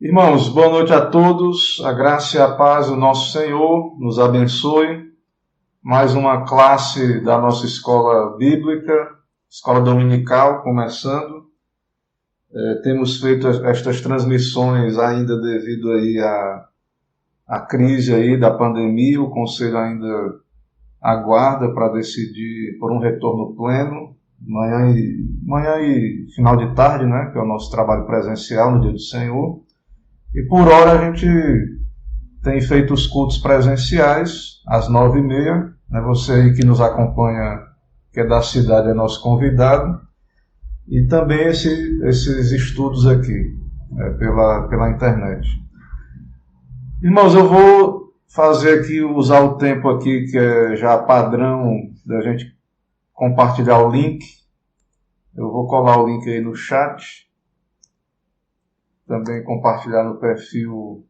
Irmãos, boa noite a todos. A graça e a paz do nosso Senhor nos abençoe. Mais uma classe da nossa escola bíblica, escola dominical, começando. Temos feito estas transmissões ainda devido aí à crise aí da pandemia. O Conselho ainda aguarda para decidir por um retorno pleno, manhã e final de tarde, né, que é o nosso trabalho presencial no Dia do Senhor. E por hora a gente tem feito os cultos presenciais às 9h30. Né? Você aí que nos acompanha, que é da cidade, é nosso convidado. E também esses estudos aqui, pela internet. Irmãos, eu vou fazer aqui, usar o tempo aqui que é já padrão da gente compartilhar o link. Eu vou colar o link aí no chat. Também compartilhar no perfil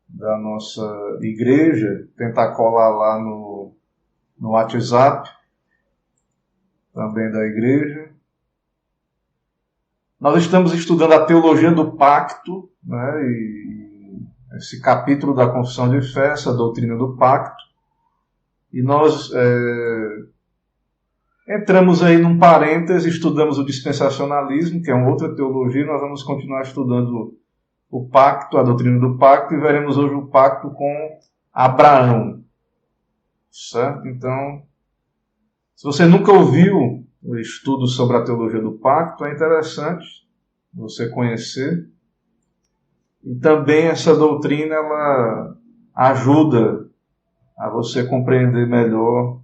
da nossa igreja, tentar colar lá no WhatsApp, também da igreja. Nós estamos estudando a teologia do pacto, né, e esse capítulo da Confissão de Fé, essa doutrina do pacto, e nós entramos aí num parêntese, estudamos o dispensacionalismo, que é uma outra teologia. Nós vamos continuar estudando o pacto, a doutrina do pacto, e veremos hoje o pacto com Abraão. Certo? Então, se você nunca ouviu o estudo sobre a teologia do pacto, é interessante você conhecer. E também essa doutrina, ela ajuda a você compreender melhor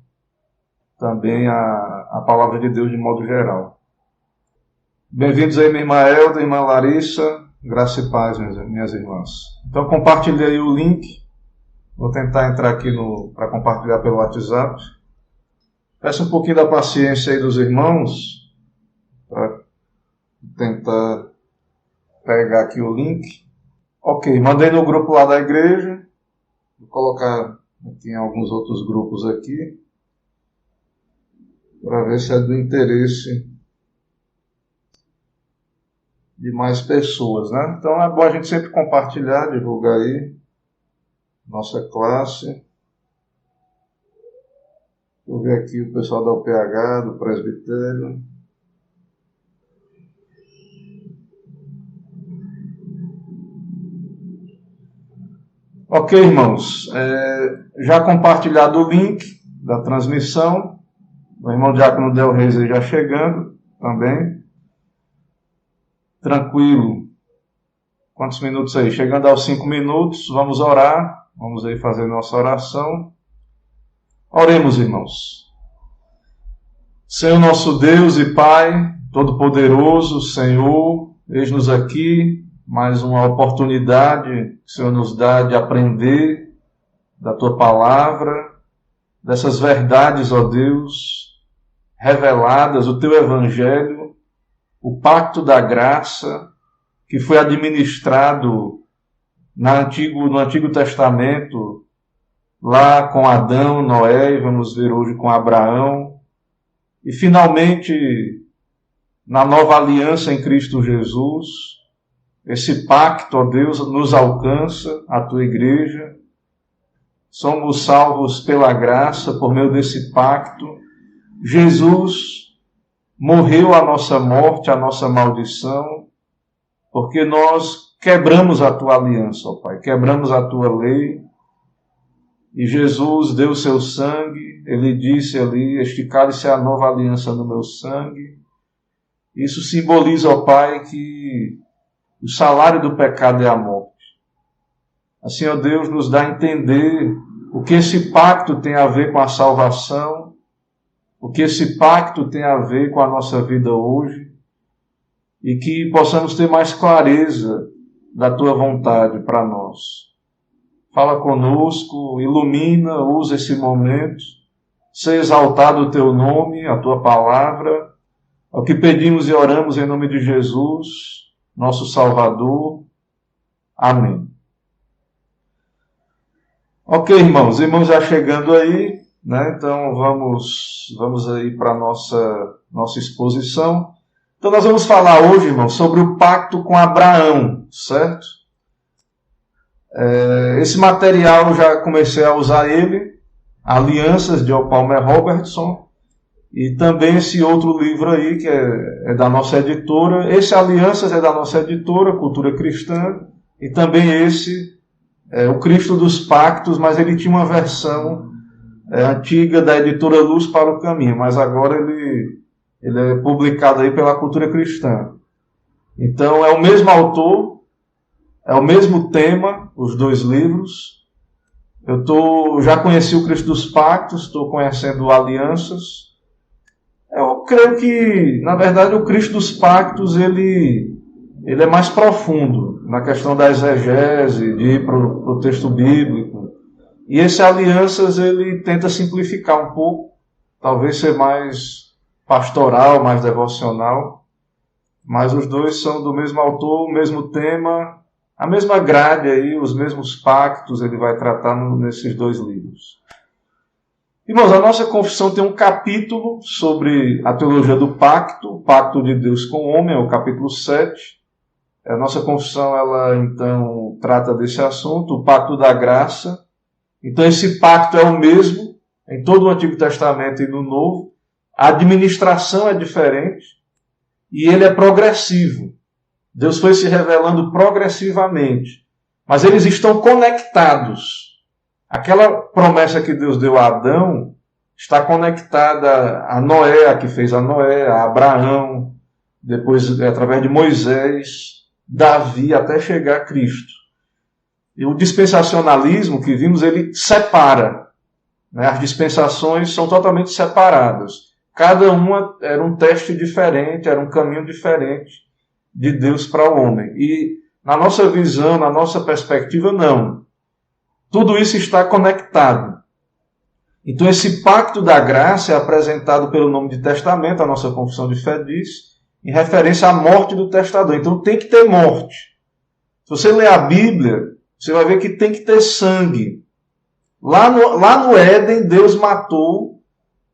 também a palavra de Deus de modo geral. Bem-vindos aí, minha irmã Elda, irmã Larissa, graça e paz, minhas irmãs. Então compartilhei aí o link, vou tentar entrar aqui para compartilhar pelo WhatsApp. Peço um pouquinho da paciência aí dos irmãos, para tentar pegar aqui o link. Ok, mandei no grupo lá da igreja, vou colocar aqui em alguns outros grupos aqui, para ver se é do interesse de mais pessoas, né? Então é bom a gente sempre compartilhar, divulgar aí nossa classe. Deixa eu ver aqui o pessoal da UPH, do presbitério. Ok, irmãos, já compartilhado o link da transmissão. O irmão Diácono Del Reis já chegando também. Tranquilo. Quantos minutos aí? Chegando aos 5 minutos, vamos orar. Vamos aí fazer nossa oração. Oremos, irmãos. Senhor nosso Deus e Pai, Todo-Poderoso, Senhor, eis-nos aqui, mais uma oportunidade que o Senhor nos dá de aprender da Tua Palavra, dessas verdades, ó Deus, reveladas, o Teu Evangelho, o pacto da graça, que foi administrado no Antigo Testamento, lá com Adão, Noé, e vamos ver hoje com Abraão, e finalmente, na nova aliança em Cristo Jesus, esse pacto, ó Deus, nos alcança, a Tua igreja. Somos salvos pela graça, por meio desse pacto. Jesus morreu a nossa morte, a nossa maldição, porque nós quebramos a Tua aliança, ó Pai, quebramos a Tua lei, e Jesus deu seu sangue. Ele disse ali: este cálice é a nova aliança no meu sangue. Isso simboliza, ó Pai, que o salário do pecado é a morte. Assim, ó Deus, nos dá a entender o que esse pacto tem a ver com a salvação, o que esse pacto tem a ver com a nossa vida hoje, e que possamos ter mais clareza da Tua vontade para nós. Fala conosco, ilumina, usa esse momento, seja exaltado o Teu nome, a Tua palavra, é o que pedimos e oramos em nome de Jesus, nosso Salvador. Amém. Ok, irmãos já chegando aí, né? Então vamos aí para a nossa exposição. Então nós vamos falar hoje, irmãos, sobre o pacto com Abraão, certo? Esse material eu já comecei a usar ele, Alianças de Palmer Robertson, e também esse outro livro aí, que é da nossa editora. Esse Alianças é da nossa editora, Cultura Cristã, e também esse, O Cristo dos Pactos, mas ele tinha uma versão antiga da editora Luz para o Caminho, mas agora ele é publicado aí pela Cultura Cristã. Então é o mesmo autor, é o mesmo tema, os dois livros. Eu já conheci o Cristo dos Pactos, estou conhecendo Alianças. Eu creio que, na verdade, o Cristo dos Pactos ele é mais profundo na questão da exegese, de ir para o texto bíblico. E esse Alianças ele tenta simplificar um pouco, talvez ser mais pastoral, mais devocional. Mas os dois são do mesmo autor, o mesmo tema, a mesma grade aí, os mesmos pactos ele vai tratar nesses dois livros. Irmãos, a nossa confissão tem um capítulo sobre a teologia do pacto, o pacto de Deus com o homem, é o capítulo 7. A nossa confissão, ela então trata desse assunto, o pacto da graça. Então esse pacto é o mesmo em todo o Antigo Testamento e no Novo. A administração é diferente e ele é progressivo. Deus foi se revelando progressivamente, mas eles estão conectados. Aquela promessa que Deus deu a Adão está conectada a Noé, a que fez a Noé, a Abraão, depois através de Moisés, Davi, até chegar a Cristo. E o dispensacionalismo que vimos, ele separa. As dispensações são totalmente separadas. Cada uma era um teste diferente, era um caminho diferente de Deus para o homem. E na nossa visão, na nossa perspectiva, não. Tudo isso está conectado. Então esse pacto da graça é apresentado pelo nome de testamento, a nossa confissão de fé diz, em referência à morte do testador. Então tem que ter morte. Se você ler a Bíblia, você vai ver que tem que ter sangue. Lá no Éden, Deus matou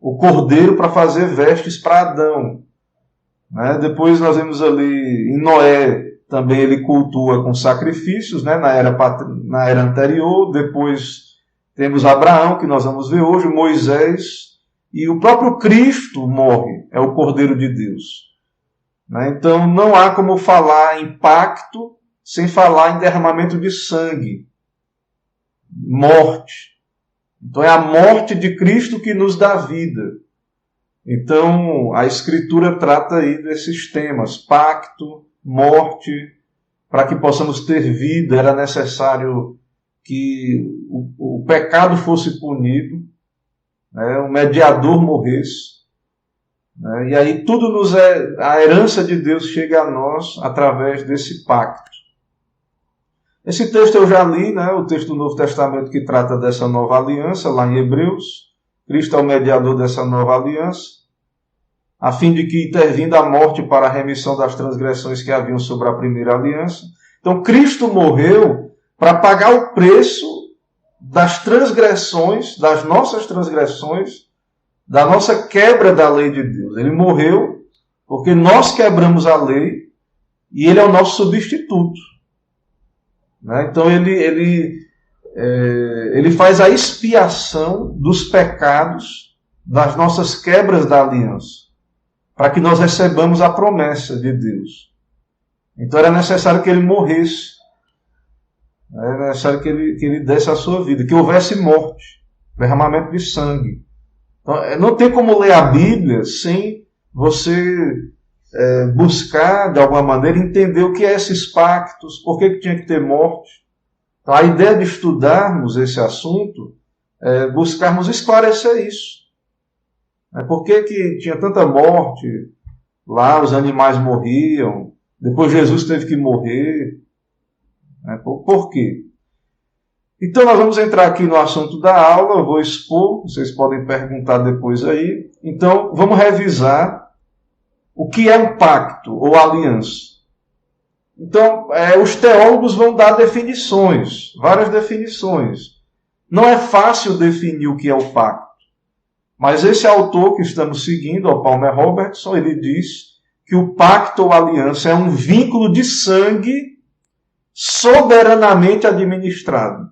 o cordeiro para fazer vestes para Adão. Depois nós vemos ali em Noé, também ele cultua com sacrifícios, na era anterior. Depois temos Abraão, que nós vamos ver hoje, Moisés, e o próprio Cristo morre, é o Cordeiro de Deus. Então não há como falar em pacto sem falar em derramamento de sangue, morte. Então é a morte de Cristo que nos dá vida. Então a Escritura trata aí desses temas, pacto, morte. Para que possamos ter vida, era necessário que o pecado fosse punido, o mediador morresse. E aí tudo a herança de Deus chega a nós através desse pacto. Esse texto eu já li, o texto do Novo Testamento que trata dessa nova aliança, lá em Hebreus. Cristo é o mediador dessa nova aliança, a fim de que, intervindo a morte para a remissão das transgressões que haviam sobre a primeira aliança. Então, Cristo morreu para pagar o preço das transgressões, das nossas transgressões, da nossa quebra da lei de Deus. Ele morreu porque nós quebramos a lei e ele é o nosso substituto. Então, ele faz a expiação dos pecados das nossas quebras da aliança, para que nós recebamos a promessa de Deus. Então era necessário que ele morresse. Era necessário que ele desse a sua vida, que houvesse morte, derramamento de sangue. Então, não tem como ler a Bíblia sem você buscar, de alguma maneira, entender o que é esses pactos, por que tinha que ter morte. Então, a ideia de estudarmos esse assunto é buscarmos esclarecer isso. Por que tinha tanta morte? Lá os animais morriam, depois Jesus teve que morrer. Por quê? Então nós vamos entrar aqui no assunto da aula, eu vou expor, vocês podem perguntar depois aí. Então vamos revisar o que é um pacto ou aliança. Então os teólogos vão dar definições, várias definições. Não é fácil definir o que é o pacto. Mas esse autor que estamos seguindo, o Palmer Robertson, ele diz que o pacto ou aliança é um vínculo de sangue soberanamente administrado.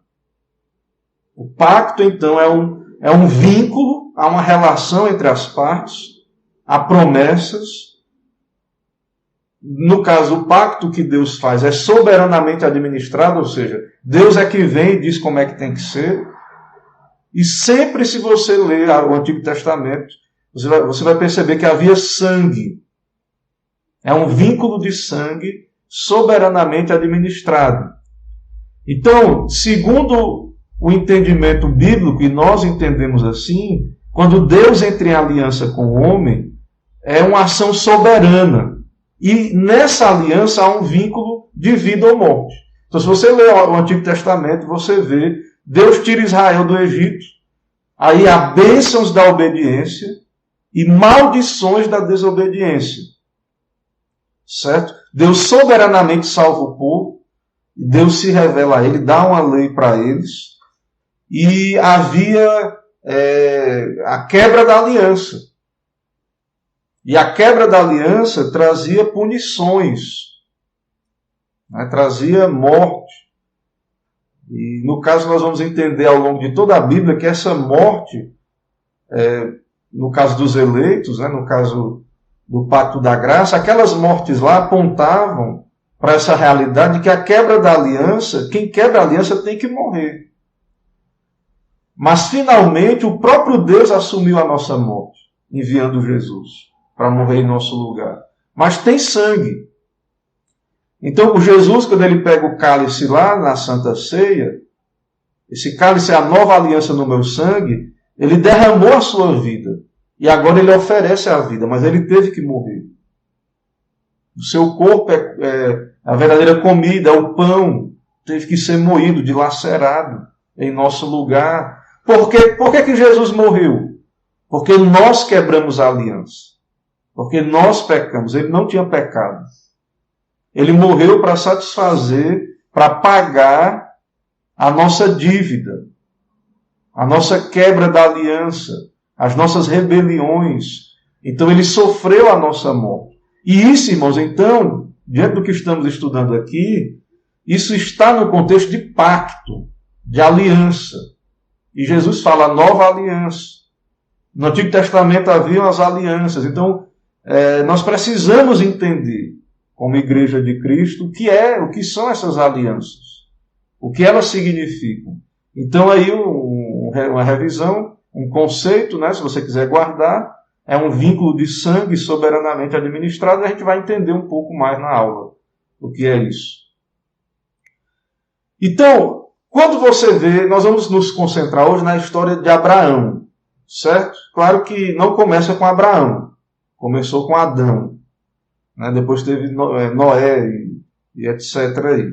O pacto, então, é um vínculo, há uma relação entre as partes, há promessas. No caso, o pacto que Deus faz é soberanamente administrado, ou seja, Deus é que vem e diz como é que tem que ser. E sempre, se você ler o Antigo Testamento, você vai perceber que havia sangue. É um vínculo de sangue soberanamente administrado. Então, segundo o entendimento bíblico, e nós entendemos assim, quando Deus entra em aliança com o homem, é uma ação soberana. E nessa aliança há um vínculo de vida ou morte. Então, se você ler o Antigo Testamento, você vê Deus tira Israel do Egito, aí há bênçãos da obediência e maldições da desobediência. Certo? Deus soberanamente salva o povo, Deus se revela a ele, dá uma lei para eles, e havia a quebra da aliança. E a quebra da aliança trazia punições, né? Trazia morte. E no caso nós vamos entender ao longo de toda a Bíblia que essa morte, no caso dos eleitos, né? No caso do Pacto da Graça, aquelas mortes lá apontavam para essa realidade que a quebra da aliança, quem quebra a aliança tem que morrer. Mas finalmente o próprio Deus assumiu a nossa morte, enviando Jesus para morrer em nosso lugar. Mas tem sangue. Então o Jesus, quando ele pega o cálice lá na Santa Ceia, esse cálice é a nova aliança no meu sangue, ele derramou a sua vida. E agora ele oferece a vida, mas ele teve que morrer. O seu corpo é a verdadeira comida, é o pão, teve que ser moído, dilacerado em nosso lugar. Por que Jesus morreu? Porque nós quebramos a aliança. Porque nós pecamos. Ele não tinha pecado. Ele morreu para satisfazer, para pagar a nossa dívida, a nossa quebra da aliança, as nossas rebeliões. Então ele sofreu a nossa morte. E isso, irmãos, então, diante do que estamos estudando aqui, isso está no contexto de pacto, de aliança. E Jesus fala nova aliança. No Antigo Testamento haviam as alianças. Então, nós precisamos entender, como Igreja de Cristo, o que são essas alianças, o que elas significam. Então, aí uma revisão, um conceito, né, se você quiser guardar, é um vínculo de sangue soberanamente administrado, e a gente vai entender um pouco mais na aula o que é isso. Então, quando você vê, nós vamos nos concentrar hoje na história de Abraão, certo? Claro que não começa com Abraão, começou com Adão, né? Depois teve Noé e etc. Aí.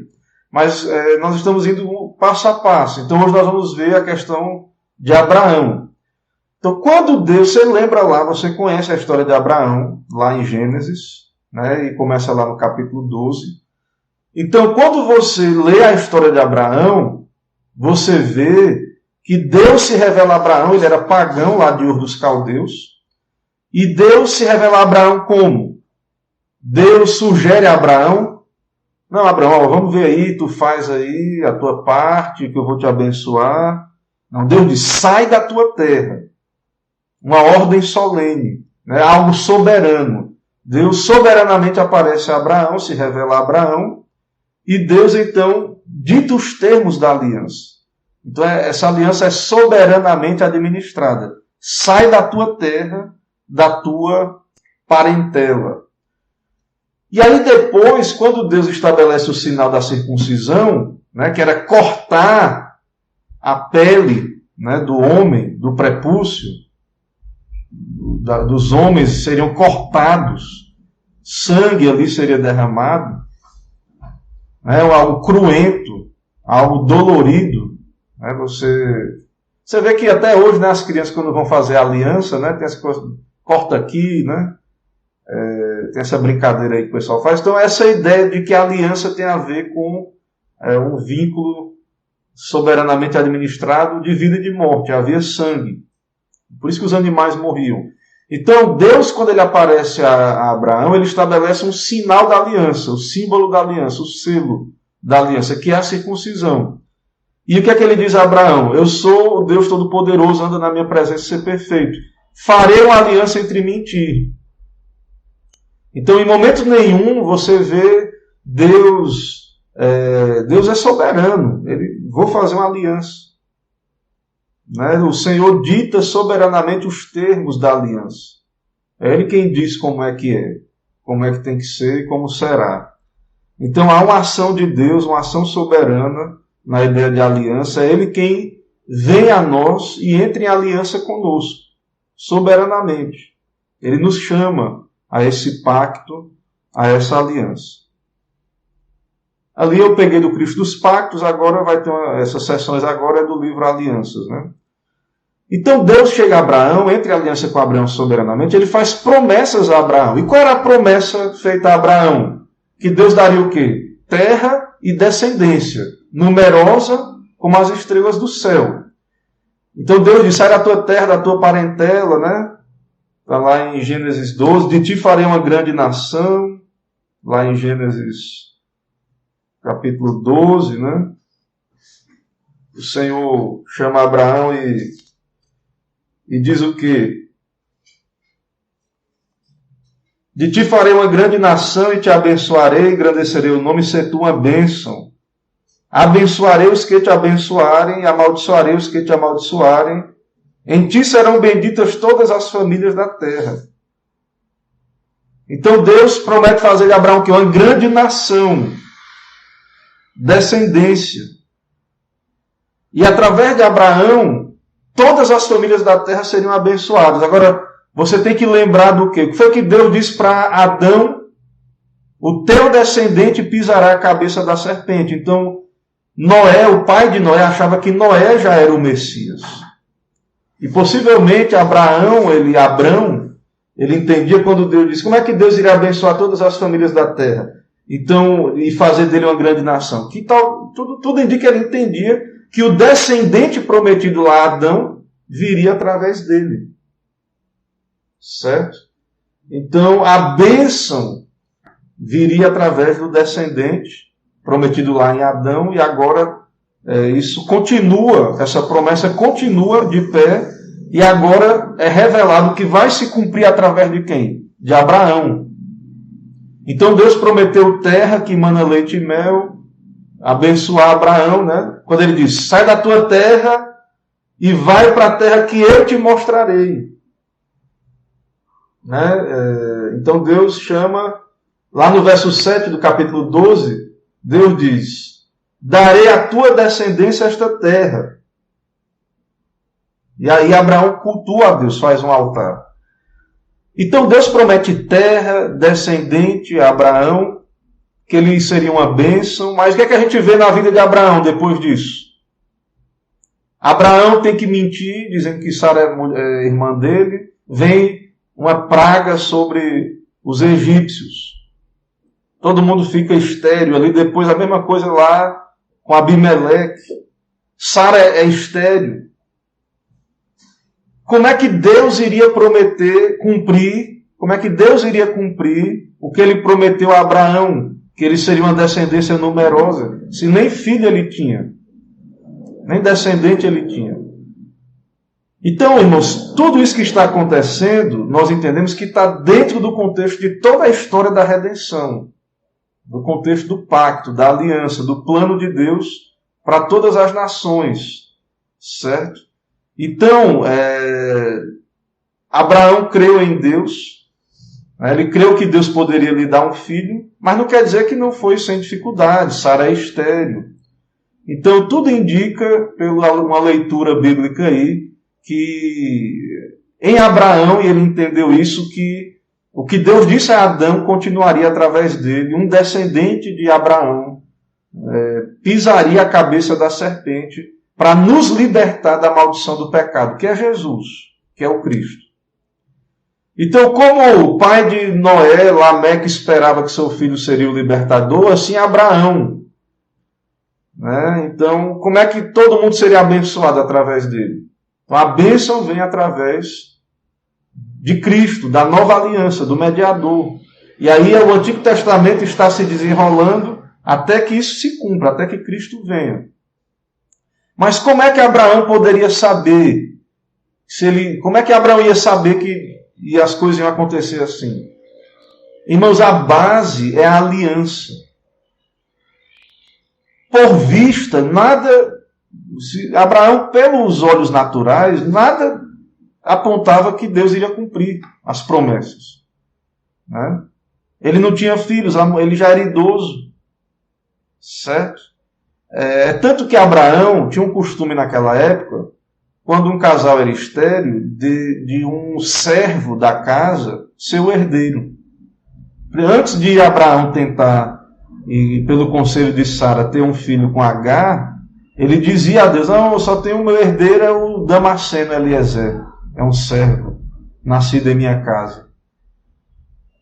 Mas nós estamos indo passo a passo, então hoje nós vamos ver a questão de Abraão. Então, quando Deus, você lembra lá, você conhece a história de Abraão, lá em Gênesis, né? E começa lá no capítulo 12. Então, quando você lê a história de Abraão, você vê que Deus se revela a Abraão, ele era pagão lá de Ur dos Caldeus, e Deus se revela a Abraão como? Deus sugere a Abraão, não, Abraão, vamos ver aí, tu faz aí a tua parte, que eu vou te abençoar. Não, Deus diz, sai da tua terra. Uma ordem solene, né? Algo soberano. Deus soberanamente aparece a Abraão, se revela a Abraão, e Deus então dita os termos da aliança. Então essa aliança é soberanamente administrada. Sai da tua terra, da tua parentela. E aí depois, quando Deus estabelece o sinal da circuncisão, né, que era cortar a pele, né, do homem, do prepúcio, dos homens seriam cortados, sangue ali seria derramado, né, algo cruento, algo dolorido. Né, você vê que até hoje, né, as crianças quando vão fazer aliança, né, tem essa coisa, corta aqui, né, tem essa brincadeira aí que o pessoal faz. Então essa ideia de que a aliança tem a ver com um vínculo soberanamente administrado de vida e de morte, havia sangue. Por isso que os animais morriam. Então, Deus, quando ele aparece a Abraão, ele estabelece um sinal da aliança, o símbolo da aliança, o selo da aliança, que é a circuncisão. E o que é que ele diz a Abraão? Eu sou o Deus Todo-Poderoso, anda na minha presença e ser perfeito. Farei uma aliança entre mim e ti. Então, em momento nenhum, você vê Deus é soberano. Vou fazer uma aliança. Né? O Senhor dita soberanamente os termos da aliança. É Ele quem diz como é que tem que ser e como será. Então há uma ação de Deus, uma ação soberana na ideia de aliança. É Ele quem vem a nós e entra em aliança conosco, soberanamente. Ele nos chama a esse pacto, a essa aliança. Ali eu peguei do Cristo dos Pactos, agora vai ter essas sessões agora é do livro Alianças, né? Então Deus chega a Abraão, entre a aliança com Abraão soberanamente, ele faz promessas a Abraão. E qual era a promessa feita a Abraão? Que Deus daria o quê? Terra e descendência, numerosa como as estrelas do céu. Então Deus disse, sai da tua terra, da tua parentela, né? Está lá em Gênesis 12, de ti farei uma grande nação, lá em Gênesis capítulo 12, né? O Senhor chama Abraão e diz o quê? De ti farei uma grande nação e te abençoarei, engrandecerei o nome e ser tu uma bênção. Abençoarei os que te abençoarem e amaldiçoarei os que te amaldiçoarem. Em ti serão benditas todas as famílias da terra. Então Deus promete fazer de Abraão que uma grande nação, descendência. E através de Abraão, todas as famílias da terra seriam abençoadas. Agora, você tem que lembrar do quê? O que foi que Deus disse para Adão? O teu descendente pisará a cabeça da serpente. Então, Noé, o pai de Noé, achava que Noé já era o Messias. E possivelmente Abrão, ele entendia quando Deus disse, como é que Deus iria abençoar todas as famílias da terra? Então, e fazer dele uma grande nação. Que tal, tudo indica que ele entendia que o descendente prometido lá, Adão, viria através dele. Certo? Então, a bênção viria através do descendente prometido lá em Adão, e agora isso continua, essa promessa continua de pé, e agora é revelado que vai se cumprir através de quem? De Abraão. Então Deus prometeu terra que emana leite e mel, abençoar Abraão, né? Quando ele diz, sai da tua terra e vai para a terra que eu te mostrarei. Né? Então Deus chama, lá no verso 7 do capítulo 12, Deus diz, darei à tua descendência esta terra. E aí Abraão cultua a Deus, faz um altar. Então Deus promete terra, descendente a Abraão, que ele seria uma bênção, mas o que é que a gente vê na vida de Abraão depois disso? Abraão tem que mentir, dizendo que Sara é irmã dele, vem uma praga sobre os egípcios. Todo mundo fica estéril ali, depois a mesma coisa lá com Abimeleque. Sara é estéril. Como é que Deus iria cumprir o que ele prometeu a Abraão, que ele seria uma descendência numerosa, se nem filho ele tinha, nem descendente ele tinha. Então, irmãos, tudo isso que está acontecendo, nós entendemos que está dentro do contexto de toda a história da redenção, do contexto do pacto, da aliança, do plano de Deus para todas as nações, certo? Então, Abraão creu em Deus, ele creu que Deus poderia lhe dar um filho, mas não quer dizer que não foi sem dificuldade, Sara é estéril. Então, tudo indica, pela uma leitura bíblica aí, que em Abraão, e ele entendeu isso, que o que Deus disse a Adão continuaria através dele, um descendente de Abraão pisaria a cabeça da serpente para nos libertar da maldição do pecado, que é Jesus, que é o Cristo. Então, como o pai de Noé, Lameque, esperava que seu filho seria o libertador, assim Abraão. Né? Então, como é que todo mundo seria abençoado através dele? Então, a bênção vem através de Cristo, da nova aliança, do mediador. E aí o Antigo Testamento está se desenrolando até que isso se cumpra, até que Cristo venha. Mas como é que Abraão poderia saber? Como é que Abraão ia saber que as coisas iam acontecer assim? Irmãos, a base é a aliança. Por vista, Abraão, pelos olhos naturais, nada apontava que Deus iria cumprir as promessas. Né? Ele não tinha filhos, ele já era idoso. Certo? Tanto que Abraão tinha um costume naquela época, quando um casal era estéril, de um servo da casa ser o herdeiro. Antes de Abraão tentar, e pelo conselho de Sara, ter um filho com Agar, ele dizia a Deus: não, eu só tenho o meu herdeiro, é o Damasceno Eliezer, é um servo, nascido em minha casa.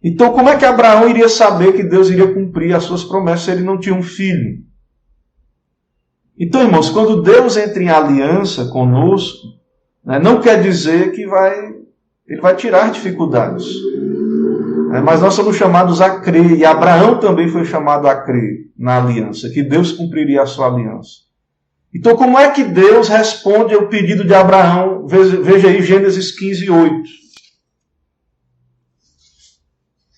Então como é que Abraão iria saber que Deus iria cumprir as suas promessas se ele não tinha um filho? Então, irmãos, quando Deus entra em aliança conosco, né, não quer dizer que ele vai tirar dificuldades. Mas nós somos chamados a crer, e Abraão também foi chamado a crer na aliança, que Deus cumpriria a sua aliança. Então, como é que Deus responde ao pedido de Abraão? Veja aí Gênesis 15, 8.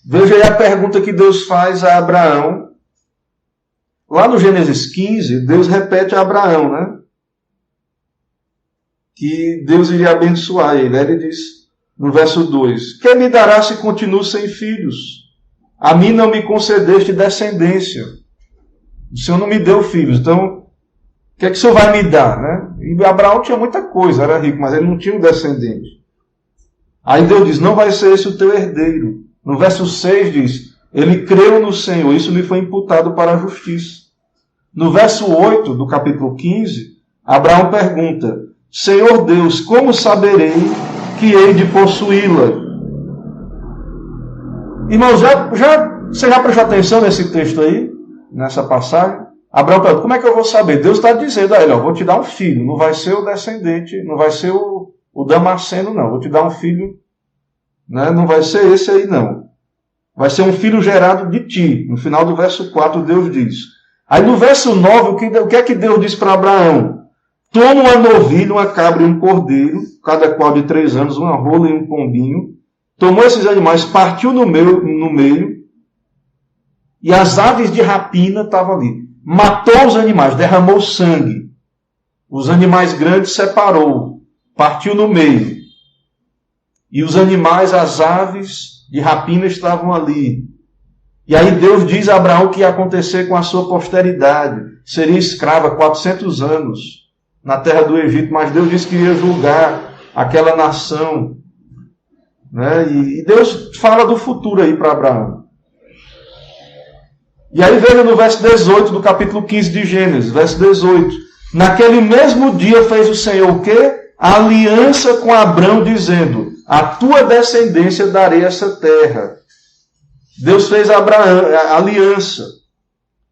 Veja aí a pergunta que Deus faz a Abraão. Lá no Gênesis 15, Deus repete a Abraão, né? Que Deus iria abençoar ele. Ele diz, no verso 2, que me dará se continuo sem filhos? A mim não me concedeste descendência. O Senhor não me deu filhos. Então, o que é que o Senhor vai me dar, né? E Abraão tinha muita coisa, era rico, mas ele não tinha um descendente. Aí Deus diz, não vai ser esse o teu herdeiro. No verso 6 diz, ele creu no Senhor, isso lhe foi imputado para a justiça. No verso 8 do capítulo 15, Abraão pergunta, Senhor Deus, como saberei que hei de possuí-la? Irmãos, você já prestou atenção nesse texto aí? Nessa passagem? Abraão pergunta, como é que eu vou saber? Deus está dizendo a ele, vou te dar um filho, não vai ser o descendente, não vai ser o Damasceno, não. Vou te dar um filho, né? Não vai ser esse aí, não. Vai ser um filho gerado de ti. No final do verso 4, Deus diz. Aí no verso 9, o que é que Deus diz para Abraão? Toma uma novilha, uma cabra e um cordeiro, cada qual de 3 anos, uma rola e um pombinho. Tomou esses animais, partiu no meio, e as aves de rapina estavam ali. Matou os animais, derramou sangue. Os animais grandes separou, partiu no meio. E os animais, as aves de rapina estavam ali. E aí Deus diz a Abraão que ia acontecer com a sua posteridade. Seria escrava 400 anos na terra do Egito, mas Deus disse que iria julgar aquela nação. Né? E Deus fala do futuro aí para Abraão. E aí veja no verso 18 do capítulo 15 de Gênesis, verso 18. Naquele mesmo dia fez o Senhor o quê? A aliança com Abraão, dizendo, a tua descendência darei essa terra. Deus fez a aliança.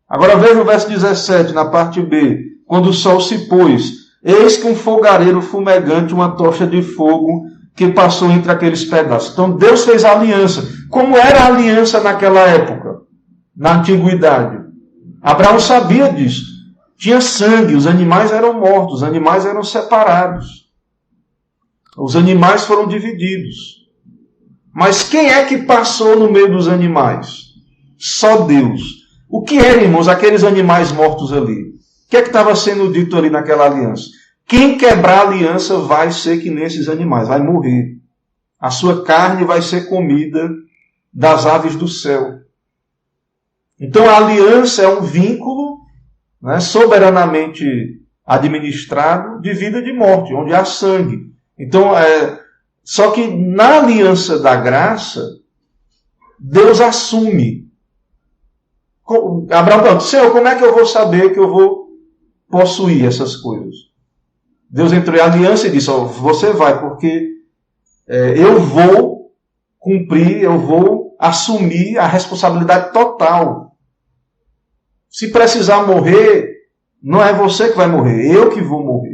Agora veja o verso 17, na parte B. Quando o sol se pôs, eis que um fogareiro fumegante, uma tocha de fogo, que passou entre aqueles pedaços. Então Deus fez a aliança. Como era a aliança naquela época? Na antiguidade. Abraão sabia disso. Tinha sangue, os animais eram mortos, os animais eram separados. Os animais foram divididos. Mas quem é que passou no meio dos animais? Só Deus. O que eram, irmãos, aqueles animais mortos ali? O que é que estava sendo dito ali naquela aliança? Quem quebrar a aliança vai ser que nem esses animais, vai morrer. A sua carne vai ser comida das aves do céu. Então a aliança é um vínculo, né, soberanamente administrado de vida e de morte, onde há sangue. Então, só que na aliança da graça, Deus assume. Abraão pergunta, Senhor, como é que eu vou saber que eu vou possuir essas coisas? Deus entrou em aliança e disse, você vai, porque eu vou cumprir, eu vou assumir a responsabilidade total. Se precisar morrer, não é você que vai morrer, eu que vou morrer.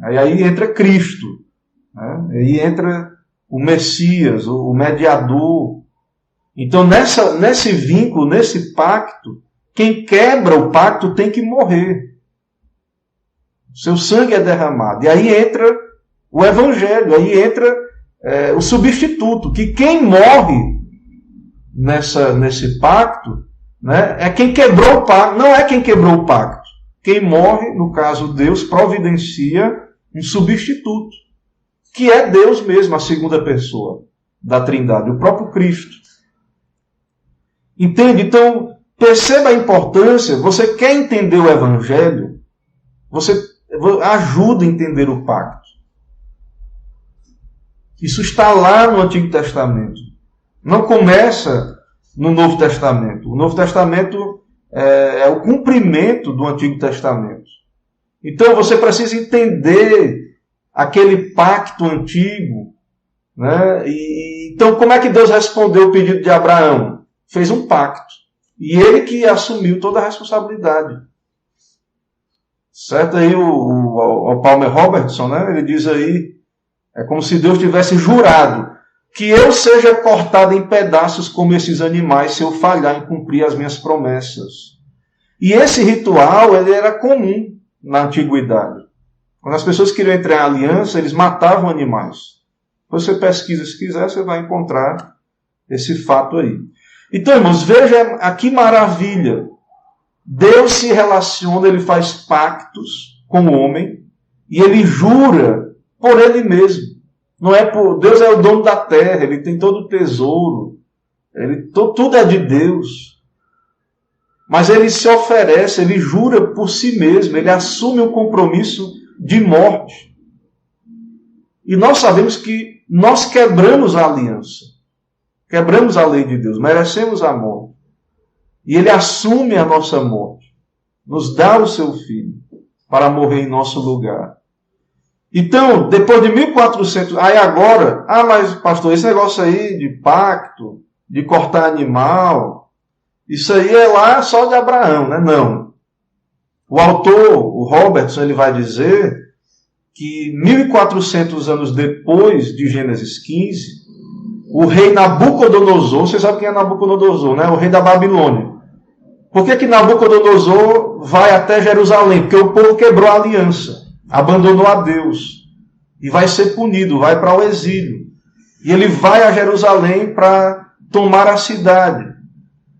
Aí entra Cristo. Né? Aí entra o Messias, o mediador. Então, nesse vínculo, nesse pacto, quem quebra o pacto tem que morrer. Seu sangue é derramado. E aí entra o Evangelho, aí entra o substituto, que quem morre nesse pacto, né, é quem quebrou o pacto, não é quem quebrou o pacto. Quem morre, no caso Deus, providencia um substituto, que é Deus mesmo, a segunda pessoa da Trindade, o próprio Cristo. Entende? Então, perceba a importância. Você quer entender o Evangelho? Você ajuda a entender o pacto. Isso está lá no Antigo Testamento. Não começa no Novo Testamento. O Novo Testamento é o cumprimento do Antigo Testamento. Então você precisa entender aquele pacto antigo. Né? Então como é que Deus respondeu o pedido de Abraão? Fez um pacto. E ele que assumiu toda a responsabilidade. Certo? Aí o Palmer Robertson, né? Ele diz aí, é como se Deus tivesse jurado que eu seja cortado em pedaços como esses animais se eu falhar em cumprir as minhas promessas. E esse ritual ele era comum na antiguidade. Quando as pessoas queriam entrar em aliança, eles matavam animais. Você pesquisa, se quiser, você vai encontrar esse fato aí. Então, irmãos, veja aqui maravilha. Deus se relaciona, ele faz pactos com o homem e ele jura por ele mesmo. Não é por Deus é o dono da terra, ele tem todo o tesouro, tudo é de Deus. Mas ele se oferece, ele jura por si mesmo, ele assume um compromisso de morte. E nós sabemos que nós quebramos a aliança, quebramos a lei de Deus, merecemos a morte. E ele assume a nossa morte, nos dá o seu filho para morrer em nosso lugar. Então, depois de 1400, aí agora, mas pastor, esse negócio aí de pacto, de cortar animal, isso aí é lá só de Abraão, né? Não. O autor, o Robertson, ele vai dizer que 1400 anos depois de Gênesis 15, o rei Nabucodonosor, você sabe quem é Nabucodonosor, né? O rei da Babilônia. Por que Nabucodonosor vai até Jerusalém? Porque o povo quebrou a aliança, abandonou a Deus e vai ser punido, vai para o exílio. E ele vai a Jerusalém para tomar a cidade.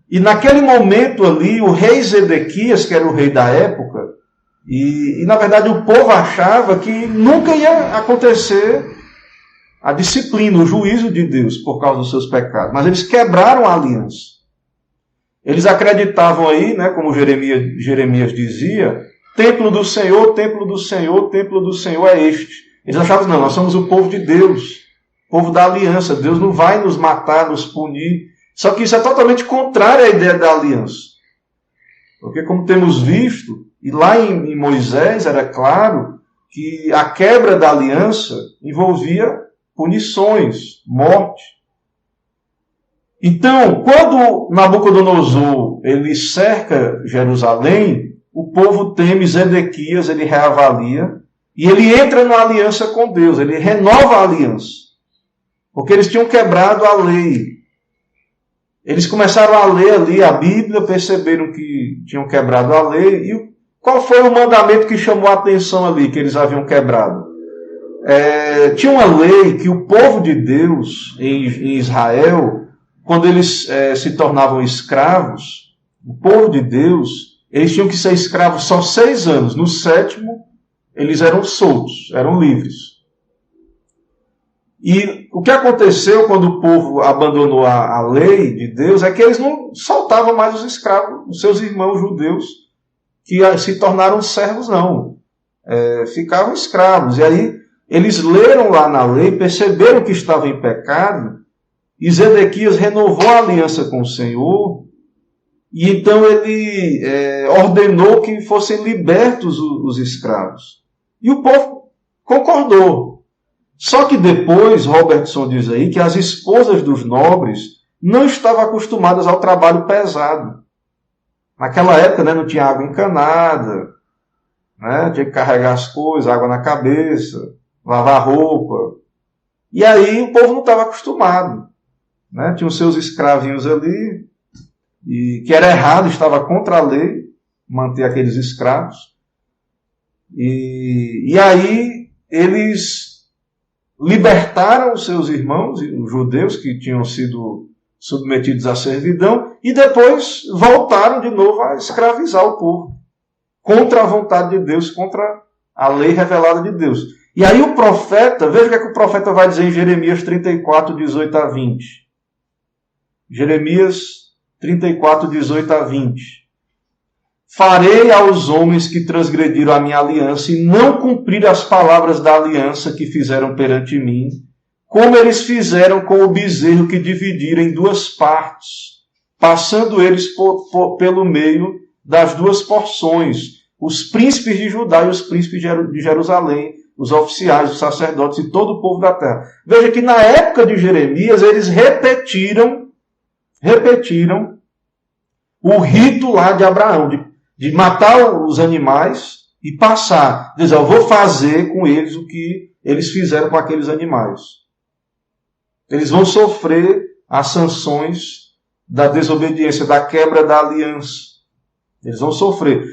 E naquele momento ali, o rei Zedequias, que era o rei da época, e na verdade o povo achava que nunca ia acontecer a disciplina, o juízo de Deus por causa dos seus pecados. Mas eles quebraram a aliança. Eles acreditavam aí, né, como Jeremias dizia, templo do Senhor, templo do Senhor, templo do Senhor é este. Eles achavam, não, nós somos o povo de Deus, povo da aliança, Deus não vai nos matar, nos punir. Só que isso é totalmente contrário à ideia da aliança. Porque como temos visto, e lá em Moisés era claro que a quebra da aliança envolvia punições, morte. Então, quando Nabucodonosor ele cerca Jerusalém, o povo teme Zedequias, ele reavalia, e ele entra na aliança com Deus, ele renova a aliança. Porque eles tinham quebrado a lei. Eles começaram a ler ali a Bíblia, perceberam que tinham quebrado a lei, e qual foi o mandamento que chamou a atenção ali, que eles haviam quebrado? Tinha uma lei que o povo de Deus em Israel, quando eles se tornavam escravos, o povo de Deus, eles tinham que ser escravos só 6 anos. No 7º, eles eram soltos, eram livres. E o que aconteceu quando o povo abandonou a lei de Deus é que eles não soltavam mais os escravos, os seus irmãos judeus, que se tornaram servos, não. Ficavam escravos. E aí eles leram lá na lei, perceberam que estavam em pecado, e Zedequias renovou a aliança com o Senhor, e então ele ordenou que fossem libertos os escravos. E o povo concordou. Só que depois, Robertson diz aí, que as esposas dos nobres não estavam acostumadas ao trabalho pesado. Naquela época, né, não tinha água encanada, né, tinha que carregar as coisas, água na cabeça, lavar roupa. E aí o povo não estava acostumado. Né? Tinha os seus escravinhos ali, e que era errado, estava contra a lei, manter aqueles escravos. E aí eles libertaram os seus irmãos, os judeus que tinham sido submetidos à servidão, e depois voltaram de novo a escravizar o povo, contra a vontade de Deus, contra a lei revelada de Deus. E aí o profeta, veja o que é que o profeta vai dizer em Jeremias 34, 18 a 20. Jeremias 34, 18 a 20. Farei aos homens que transgrediram a minha aliança e não cumpriram as palavras da aliança que fizeram perante mim, como eles fizeram com o bezerro que dividiram em duas partes, passando eles pelo meio das duas porções, os príncipes de Judá e os príncipes de Jerusalém, os oficiais, os sacerdotes e todo o povo da terra. Veja que na época de Jeremias eles repetiram o rito lá de Abraão, de matar os animais e passar. Dizer, eu vou fazer com eles o que eles fizeram com aqueles animais. Eles vão sofrer as sanções da desobediência, da quebra da aliança. Eles vão sofrer.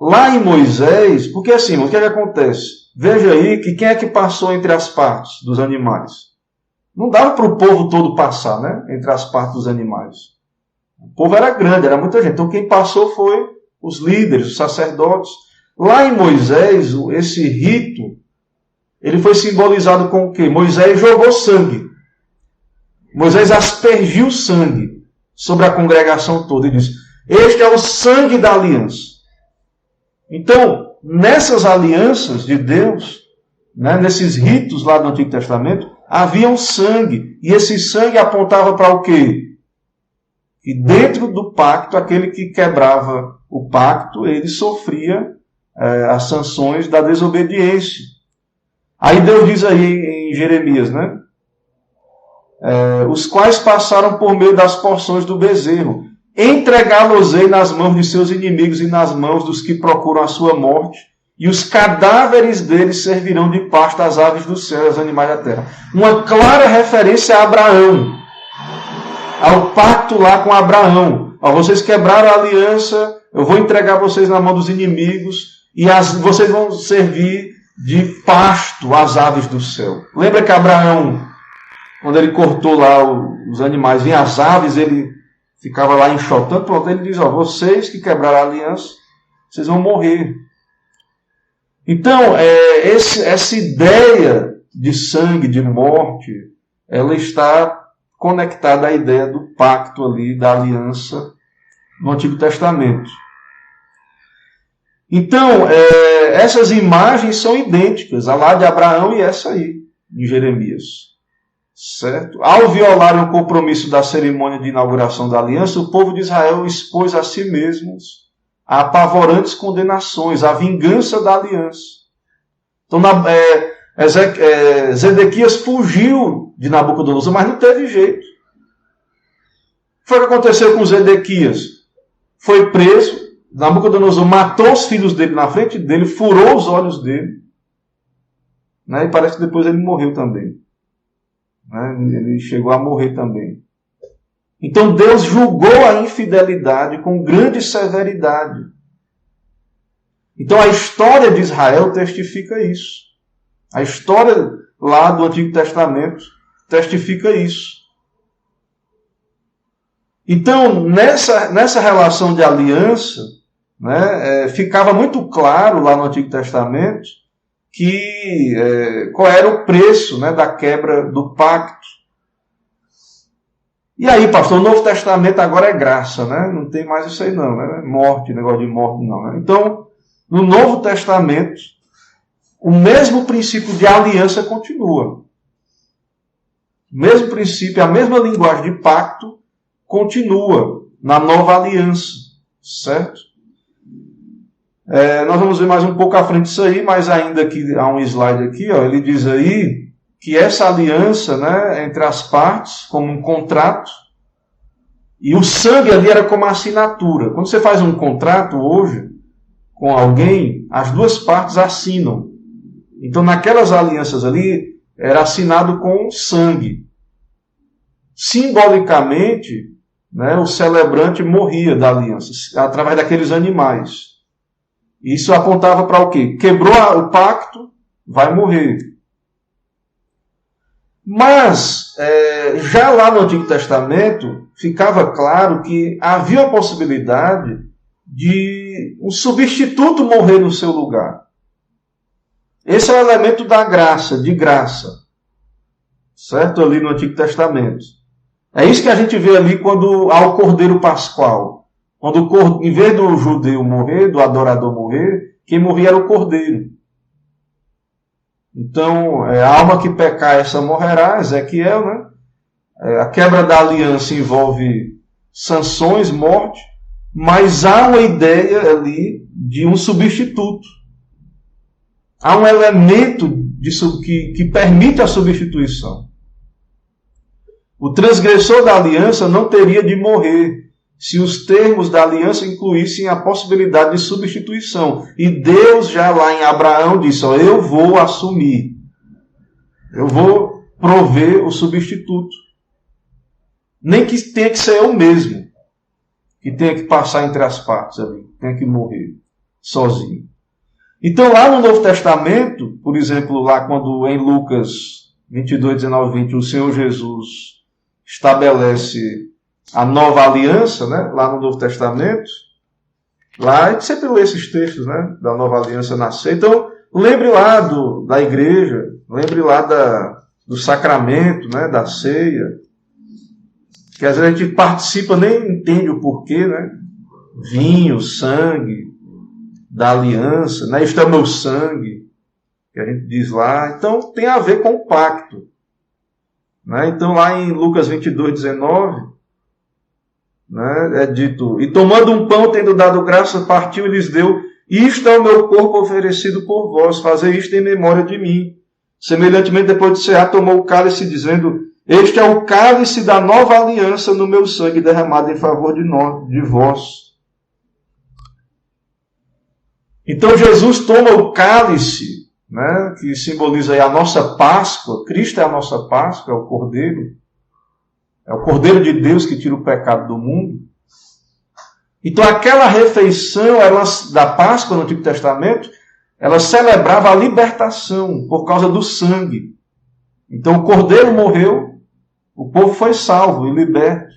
Lá em Moisés, porque assim, o que é que acontece? Veja aí que quem é que passou entre as partes dos animais? Não dava para o povo todo passar, né? Entre as partes dos animais. O povo era grande, era muita gente. Então quem passou foi os líderes, os sacerdotes. Lá em Moisés, esse rito, ele foi simbolizado com o quê? Moisés jogou sangue. Moisés aspergiu sangue sobre a congregação toda e disse, este é o sangue da aliança. Então, nessas alianças de Deus, né, nesses ritos lá do Antigo Testamento, havia um sangue. E esse sangue apontava para o quê? E dentro do pacto, aquele que quebrava o pacto, ele sofria as sanções da desobediência. Aí Deus diz aí em Jeremias, né? Os quais passaram por meio das porções do bezerro. Entregá-los-ei nas mãos de seus inimigos e nas mãos dos que procuram a sua morte, e os cadáveres deles servirão de pasto às aves do céu e aos animais da terra. Uma clara referência a Abraão, ao pacto lá com Abraão. Vocês quebraram a aliança, eu vou entregar vocês na mão dos inimigos, e vocês vão servir de pasto às aves do céu. Lembra que Abraão, quando ele cortou lá os animais, vinha as aves, ele ficava lá enxotando, pronto, ele diz, vocês que quebraram a aliança, vocês vão morrer. Então, essa ideia de sangue, de morte, ela está conectada à ideia do pacto ali, da aliança no Antigo Testamento. Então, essas imagens são idênticas, a lá de Abraão e essa aí, de Jeremias. Certo? Ao violarem o compromisso da cerimônia de inauguração da aliança, o povo de Israel expôs a si mesmos a apavorantes condenações, a vingança da aliança. Então, Zedequias fugiu de Nabucodonosor, mas não teve jeito. O que foi que aconteceu com Zedequias? Foi preso, Nabucodonosor matou os filhos dele na frente dele, furou os olhos dele, né? E parece que depois ele morreu também. Ele chegou a morrer também. Então Deus julgou a infidelidade com grande severidade. Então a história de Israel testifica isso. A história lá do Antigo Testamento testifica isso. Então, nessa relação de aliança, né, ficava muito claro lá no Antigo Testamento qual era o preço, né, da quebra do pacto. E aí, pastor, o Novo Testamento agora é graça, né? Não tem mais isso aí não, né? Morte, negócio de morte não. Né? Então, no Novo Testamento, o mesmo princípio de aliança continua. O mesmo princípio, a mesma linguagem de pacto continua na nova aliança, certo? Nós vamos ver mais um pouco à frente disso aí, mas ainda que há um slide aqui, ele diz aí que essa aliança, né, entre as partes, como um contrato, e o sangue ali era como a assinatura. Quando você faz um contrato hoje com alguém, as duas partes assinam. Então naquelas alianças ali, era assinado com sangue. Simbolicamente, né, o celebrante morria da aliança, através daqueles animais. Isso apontava para o quê? Quebrou o pacto, vai morrer. Mas, já lá no Antigo Testamento, ficava claro que havia a possibilidade de um substituto morrer no seu lugar. Esse é o elemento da graça, de graça. Certo? Ali no Antigo Testamento. É isso que a gente vê ali quando há o Cordeiro Pascual. Quando, em vez do judeu morrer, do adorador morrer, quem morria era o Cordeiro. Então, a alma que pecar, essa morrerá, Ezequiel, né? A quebra da aliança envolve sanções, morte, mas há uma ideia ali de um substituto. Há um elemento que permite a substituição. O transgressor da aliança não teria de morrer se os termos da aliança incluíssem a possibilidade de substituição. E Deus já lá em Abraão disse, eu vou assumir. Eu vou prover o substituto. Nem que tenha que ser eu mesmo, que tenha que passar entre as partes ali, tenha que morrer sozinho. Então lá no Novo Testamento, por exemplo, lá quando em Lucas 22, 19, 20, o Senhor Jesus estabelece a nova aliança, né, lá no Novo Testamento, lá a gente sempre lê esses textos, né, da nova aliança nascer. Então, lembre lá da igreja, lembre lá do sacramento, né, da ceia, que às vezes a gente participa, nem entende o porquê, né, vinho, sangue, da aliança, né, isto é meu sangue, que a gente diz lá. Então, tem a ver com o pacto. Né? Então, lá em Lucas 22, 19, né, é dito, e tomando um pão, tendo dado graça, partiu e lhes deu, isto é o meu corpo oferecido por vós, fazei isto em memória de mim. Semelhantemente, depois de cear, tomou o cálice, dizendo, este é o cálice da nova aliança no meu sangue derramado em favor de vós. Então, Jesus toma o cálice, né, que simboliza aí a nossa Páscoa. Cristo é a nossa Páscoa, é o Cordeiro. É o Cordeiro de Deus que tira o pecado do mundo. Então aquela refeição da Páscoa no Antigo Testamento, ela celebrava a libertação por causa do sangue. Então o Cordeiro morreu, o povo foi salvo e liberto.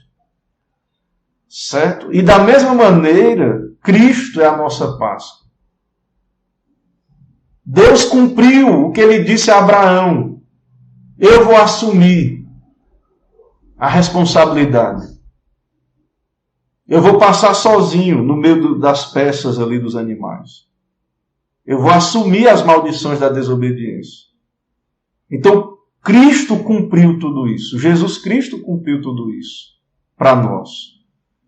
Certo? E da mesma maneira, Cristo é a nossa Páscoa. Deus cumpriu o que ele disse a Abraão. Eu vou assumir a responsabilidade. Eu vou passar sozinho no meio das peças ali dos animais. Eu vou assumir as maldições da desobediência. Então, Cristo cumpriu tudo isso. Jesus Cristo cumpriu tudo isso para nós.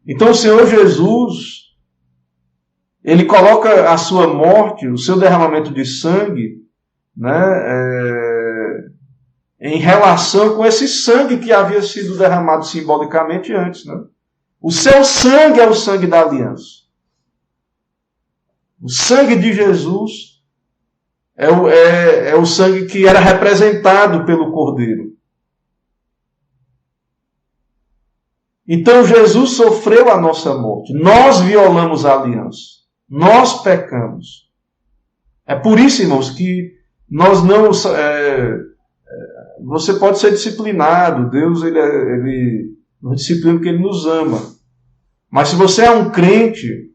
Então, o Senhor Jesus, ele coloca a sua morte, o seu derramamento de sangue, né, em relação com esse sangue que havia sido derramado simbolicamente antes. Né? O seu sangue é o sangue da aliança. O sangue de Jesus é o sangue que era representado pelo Cordeiro. Então Jesus sofreu a nossa morte. Nós violamos a aliança. Nós pecamos. É por isso, irmãos, que nós não... você pode ser disciplinado. Deus ele nos disciplina porque Ele nos ama. Mas se você é um crente,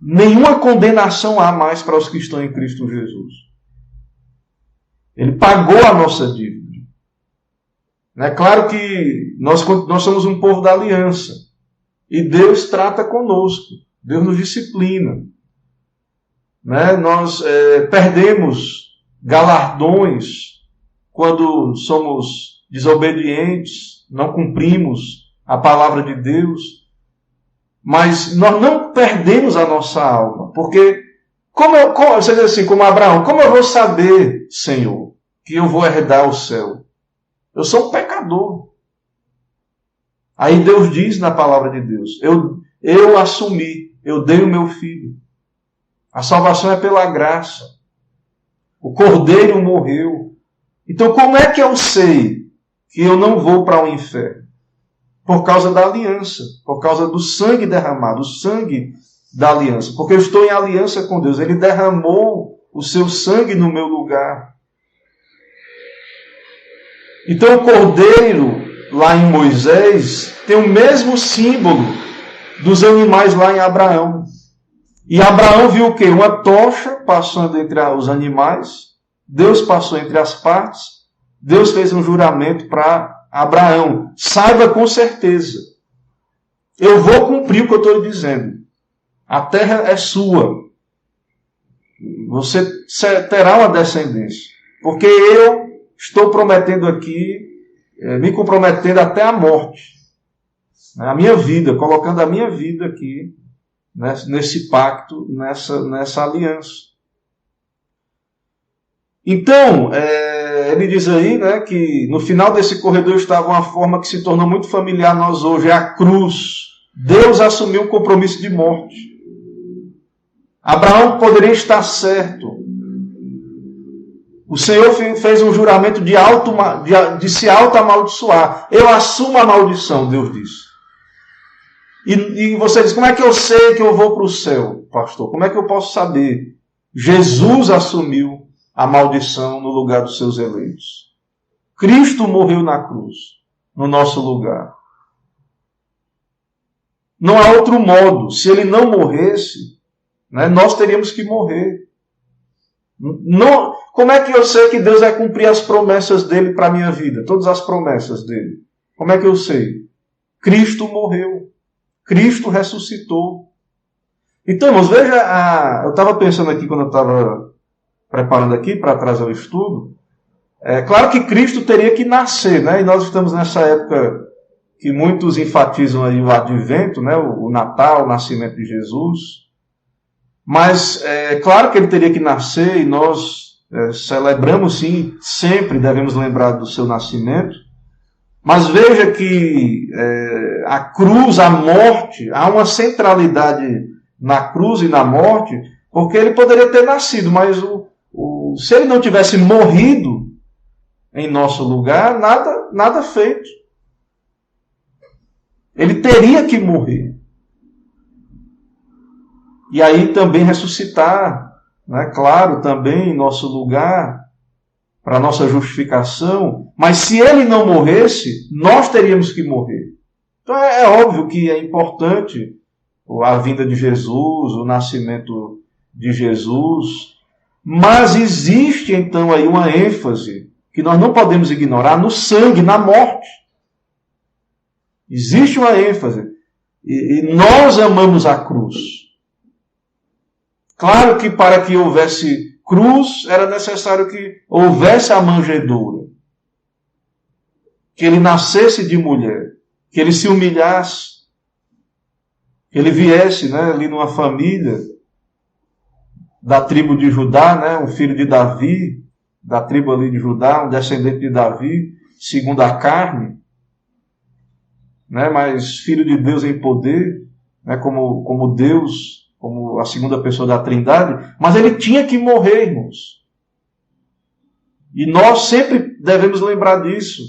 nenhuma condenação há mais para os que estão em Cristo Jesus. Ele pagou a nossa dívida. É claro que nós somos um povo da aliança. E Deus trata conosco. Deus nos disciplina. Né? Nós perdemos galardões quando somos desobedientes, não cumprimos a palavra de Deus. Mas nós não perdemos a nossa alma. Porque, você diz assim, como Abraão, como eu vou saber, Senhor, que eu vou herdar o céu? Eu sou um pecador. Aí Deus diz na palavra de Deus, eu assumi, eu dei o meu filho. A salvação é pela graça. O Cordeiro morreu. Então, como é que eu sei que eu não vou para o inferno? Por causa da aliança, por causa do sangue derramado, o sangue da aliança. Porque eu estou em aliança com Deus. Ele derramou o seu sangue no meu lugar. Então, o cordeiro, lá em Moisés, tem o mesmo símbolo dos animais lá em Abraão. E Abraão viu o quê? Uma tocha passando entre os animais. Deus passou entre as partes. Deus fez um juramento para Abraão. Saiba com certeza. Eu vou cumprir o que eu estou lhe dizendo. A terra é sua. Você terá uma descendência. Porque eu estou prometendo aqui, me comprometendo até a morte. A minha vida, colocando a minha vida aqui, nesse pacto, nessa aliança. Então, ele diz aí, que no final desse corredor estava uma forma que se tornou muito familiar a nós hoje, é a cruz. Deus assumiu um compromisso de morte. Abraão poderia estar certo. O Senhor fez um juramento de se auto-amaldiçoar. Eu assumo a maldição, Deus disse. E você diz, como é que eu sei que eu vou para o céu, pastor? Como é que eu posso saber? Jesus assumiu a maldição no lugar dos seus eleitos. Cristo morreu na cruz, no nosso lugar. Não há outro modo. Se ele não morresse, nós teríamos que morrer. Não, como é que eu sei que Deus vai cumprir as promessas dele para a minha vida? Todas as promessas dele. Como é que eu sei? Cristo morreu. Cristo ressuscitou. Então, irmãos, veja, eu estava pensando aqui quando eu estava preparando aqui para trazer o estudo. É claro que Cristo teria que nascer, e nós estamos nessa época que muitos enfatizam aí o advento, o Natal, o nascimento de Jesus. Mas é claro que ele teria que nascer e nós celebramos sim, sempre devemos lembrar do seu nascimento. Mas veja que a cruz, a morte, há uma centralidade na cruz e na morte, porque ele poderia ter nascido, mas se ele não tivesse morrido em nosso lugar, nada feito. Ele teria que morrer. E aí também ressuscitar, claro, também em nosso lugar, para a nossa justificação. Mas se ele não morresse, nós teríamos que morrer. Então é óbvio que é importante a vinda de Jesus, o nascimento de Jesus. Mas existe então aí uma ênfase que nós não podemos ignorar no sangue, na morte. Existe uma ênfase. E nós amamos a cruz. Claro que para que houvesse cruz, era necessário que houvesse a manjedoura. Que ele nascesse de mulher. Que ele se humilhasse. Que ele viesse ali numa família da tribo de Judá, um filho de Davi, da tribo ali de Judá, um descendente de Davi, segundo a carne, mas filho de Deus em poder, como Deus, como a segunda pessoa da Trindade, mas ele tinha que morrer, irmãos. E nós sempre devemos lembrar disso.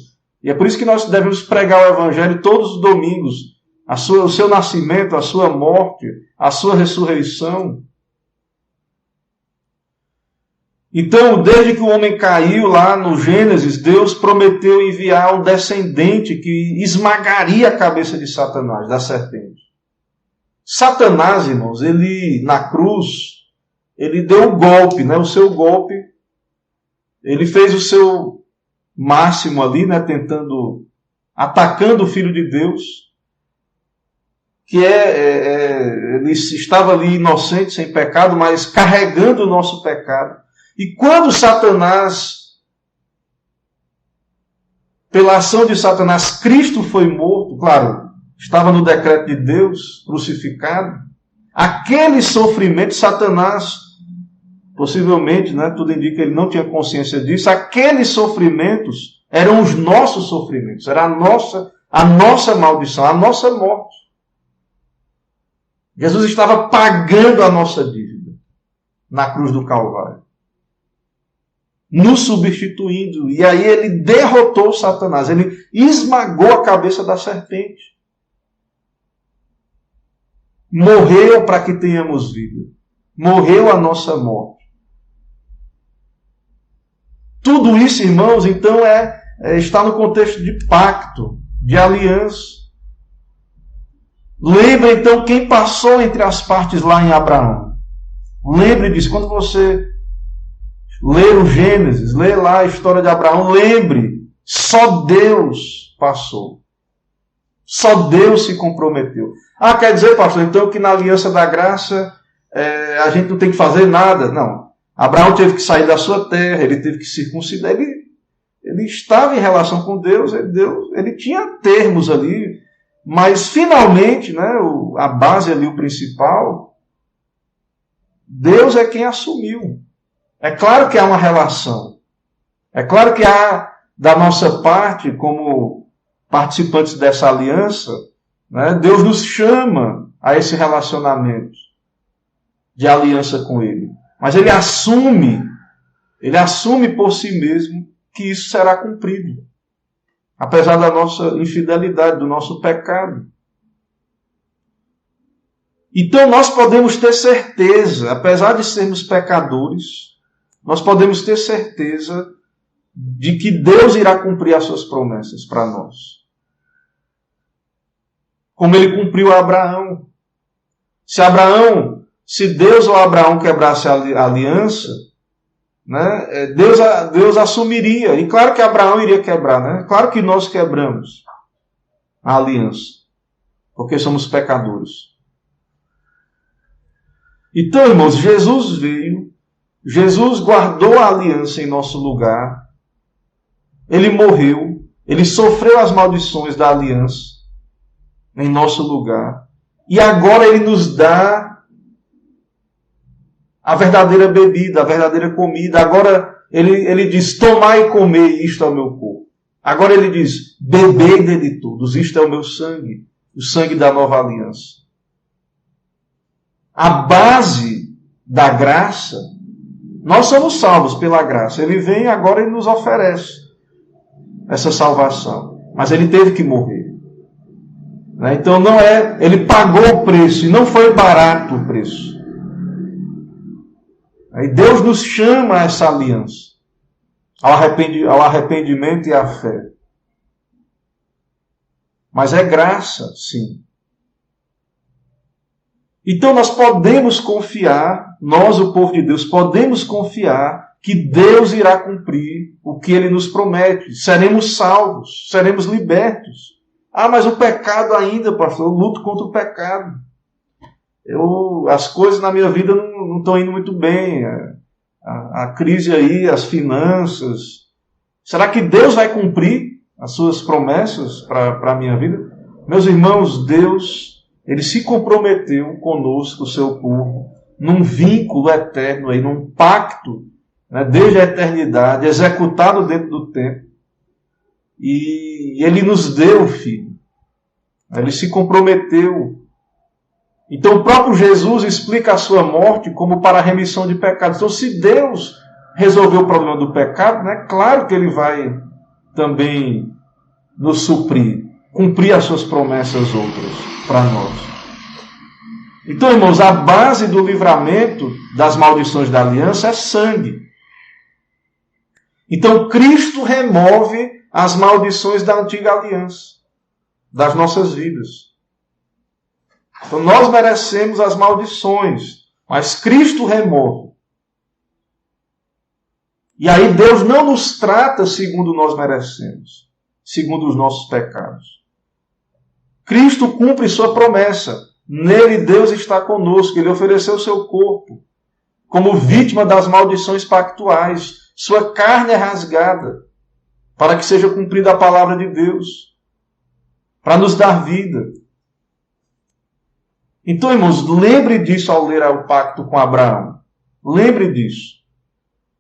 E é por isso que nós devemos pregar o Evangelho todos os domingos. O seu nascimento, a sua morte, a sua ressurreição. Então, desde que o homem caiu lá no Gênesis, Deus prometeu enviar um descendente que esmagaria a cabeça de Satanás, da serpente. Satanás, irmãos, ele na cruz, ele deu o golpe, o seu golpe. Ele fez o seu máximo ali, atacando o Filho de Deus, que ele estava ali inocente, sem pecado, mas carregando o nosso pecado. E quando Satanás, pela ação de Satanás, Cristo foi morto, claro, estava no decreto de Deus, crucificado, aquele sofrimento, Satanás, possivelmente, tudo indica que ele não tinha consciência disso, aqueles sofrimentos eram os nossos sofrimentos, era a nossa maldição, a nossa morte. Jesus estava pagando a nossa dívida na cruz do Calvário. nos substituindo. E aí ele derrotou Satanás, ele esmagou a cabeça da serpente. Morreu para que tenhamos vida. Morreu a nossa morte. Tudo isso, irmãos, então está no contexto de pacto, de aliança. Lembra então quem passou entre as partes lá em Abraão. Lembre disso. Quando você ler o Gênesis, ler lá a história de Abraão, lembre, só Deus passou. Só Deus se comprometeu. Quer dizer, pastor, então que na aliança da graça a gente não tem que fazer nada? Não. Abraão teve que sair da sua terra, ele teve que circuncidar, ele estava em relação com Deus, ele tinha termos ali, mas finalmente, né, a base ali, o principal, Deus é quem assumiu. É claro que há uma relação. É claro que há, da nossa parte, como participantes dessa aliança, né, Deus nos chama a esse relacionamento de aliança com Ele. Mas Ele assume por si mesmo que isso será cumprido. Apesar da nossa infidelidade, do nosso pecado. Então nós podemos ter certeza, apesar de sermos pecadores, nós podemos ter certeza de que Deus irá cumprir as suas promessas para nós. Como Ele cumpriu a Abraão. Se Deus ou Abraão quebrasse a aliança, né, Deus assumiria. E claro que Abraão iria quebrar, né? Claro que nós quebramos a aliança, porque somos pecadores. Então, irmãos, Jesus veio, Jesus guardou a aliança em nosso lugar, Ele morreu, Ele sofreu as maldições da aliança em nosso lugar, e agora Ele nos dá a verdadeira bebida, a verdadeira comida. Agora ele diz, tomai e comei, isto é o meu corpo. Agora Ele diz, bebei dele todos, isto é o meu sangue, o sangue da nova aliança. A base da graça, nós somos salvos pela graça. Ele vem agora e nos oferece essa salvação. Mas Ele teve que morrer. Então Ele pagou o preço e não foi barato o preço. E Deus nos chama a essa aliança, ao arrependimento e à fé. Mas é graça, sim. Então nós podemos confiar, nós, o povo de Deus, podemos confiar que Deus irá cumprir o que Ele nos promete. Seremos salvos, seremos libertos. Mas o pecado ainda, pastor, eu luto contra o pecado. As coisas na minha vida não estão indo muito bem. A crise aí, as finanças. Será que Deus vai cumprir as suas promessas para a minha vida? Meus irmãos, Deus, Ele se comprometeu conosco, o seu povo, num vínculo eterno, aí, num pacto, né, desde a eternidade, executado dentro do tempo. E Ele nos deu o Filho. Ele se comprometeu. Então o próprio Jesus explica a sua morte como para a remissão de pecados. Então se Deus resolveu o problema do pecado, né, claro que Ele vai também nos suprir, cumprir as suas promessas outras para nós. Então, irmãos, a base do livramento das maldições da aliança é sangue. Então Cristo remove as maldições da antiga aliança, das nossas vidas. Então nós merecemos as maldições, mas Cristo remove. E aí Deus não nos trata segundo nós merecemos, segundo os nossos pecados. Cristo cumpre sua promessa. Nele Deus está conosco. Ele ofereceu o seu corpo como vítima das maldições pactuais. Sua carne é rasgada para que seja cumprida a palavra de Deus, para nos dar vida. Então, irmãos, lembre disso ao ler o pacto com Abraão. Lembre disso.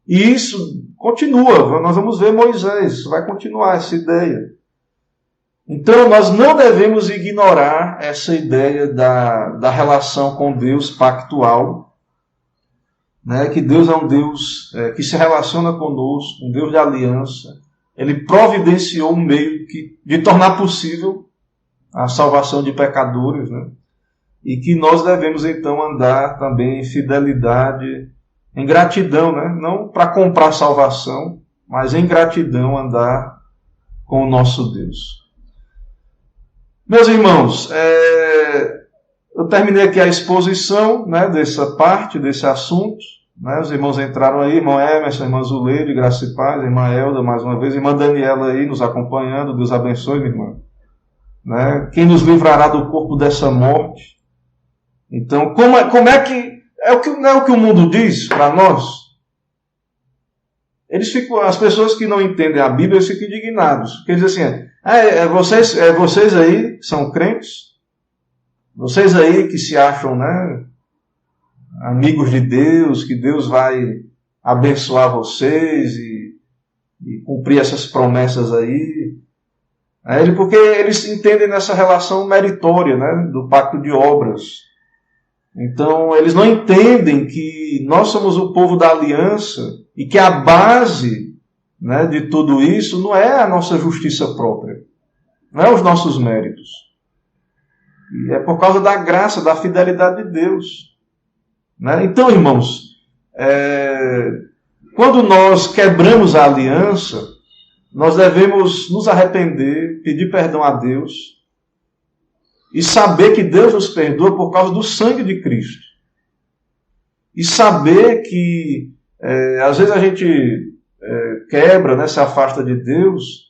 E isso continua. Nós vamos ver Moisés. Vai continuar essa ideia. Então, nós não devemos ignorar essa ideia da relação com Deus pactual. né, que Deus é um Deus que se relaciona conosco, um Deus de aliança. Ele providenciou um meio de tornar possível a salvação de pecadores, né? E que nós devemos então andar também em fidelidade, em gratidão, né? Não para comprar salvação, mas em gratidão andar com o nosso Deus. Meus irmãos, eu terminei aqui a exposição, né, dessa parte, desse assunto. Né? Os irmãos entraram aí, irmão Emerson, irmã Zuleide, graça e paz, irmã Elda, mais uma vez, irmã Daniela aí nos acompanhando, Deus abençoe, minha irmã. Né? Quem nos livrará do corpo dessa morte? Então, como é que... não é o que o mundo diz para nós? As pessoas que não entendem a Bíblia, eles ficam indignados. Porque eles dizem assim, vocês aí que são crentes, vocês aí que se acham, né, amigos de Deus, que Deus vai abençoar vocês e cumprir essas promessas aí. Porque eles entendem nessa relação meritória, né, do pacto de obras. Então, eles não entendem que nós somos o povo da aliança e que a base, né, de tudo isso não é a nossa justiça própria, não é os nossos méritos. E é por causa da graça, da fidelidade de Deus. Né? Então, irmãos, quando nós quebramos a aliança, nós devemos nos arrepender, pedir perdão a Deus e saber que Deus nos perdoa por causa do sangue de Cristo. E saber que, às vezes a gente quebra, né, se afasta de Deus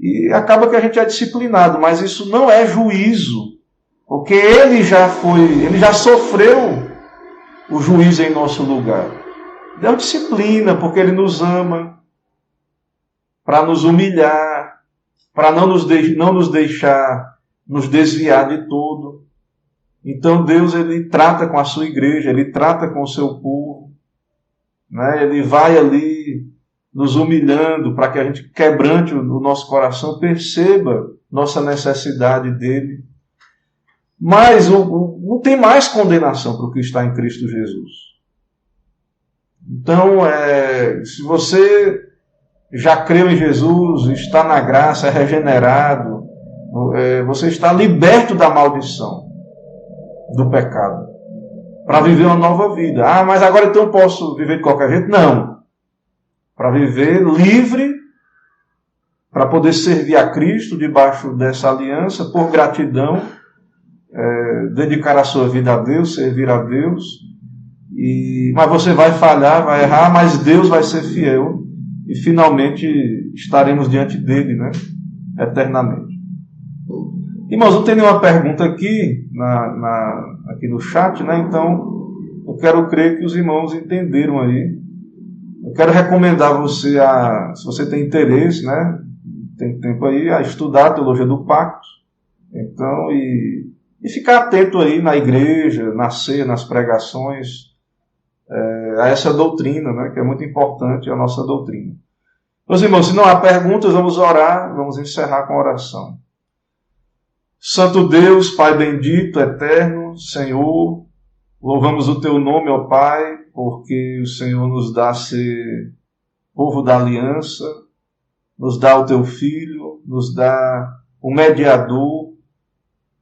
e acaba que a gente é disciplinado, mas isso não é juízo, porque Ele já sofreu o juízo em nosso lugar. Deus disciplina, porque Ele nos ama, para nos humilhar, para não nos deixar nos desviar de tudo. Então Deus, Ele trata com a sua igreja, Ele trata com o seu povo, né? Ele vai ali nos humilhando para que a gente quebrante o nosso coração, perceba nossa necessidade dEle. Mas não tem mais condenação para o que está em Cristo Jesus. Então, se você já creu em Jesus, está na graça, é regenerado, você está liberto da maldição do pecado, para viver uma nova vida. Mas agora então eu posso viver de qualquer jeito? Não. Para viver livre, para poder servir a Cristo debaixo dessa aliança, por gratidão, dedicar a sua vida a Deus, servir a Deus. Mas você vai falhar, vai errar, mas Deus vai ser fiel e finalmente estaremos diante dele, né? Eternamente. Irmãos, não tem nenhuma pergunta aqui, aqui no chat, né? Então eu quero crer que os irmãos entenderam aí. Eu quero recomendar você se você tem interesse, né? Tem tempo aí, a estudar a teologia do pacto. Então, e ficar atento aí na igreja, na ceia, nas pregações, a essa doutrina, né, que é muito importante, a nossa doutrina. Meus irmãos, se não há perguntas, vamos orar, vamos encerrar com a oração. Santo Deus, Pai bendito, eterno, Senhor, louvamos o Teu nome, ó Pai, porque o Senhor nos dá a ser povo da aliança, nos dá o Teu Filho, nos dá o mediador,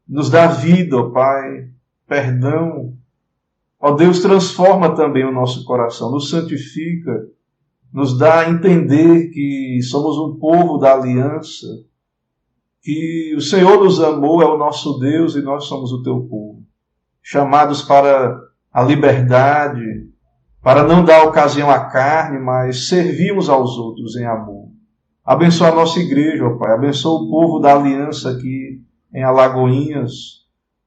nos dá vida, ó Pai, perdão. Ó Deus, transforma também o nosso coração, nos santifica, nos dá a entender que somos um povo da aliança, que o Senhor nos amou, é o nosso Deus e nós somos o Teu povo, chamados para a liberdade, para não dar ocasião à carne, mas servirmos aos outros em amor. Abençoa a nossa igreja, ó Pai, abençoa o povo da aliança aqui em Alagoinhas,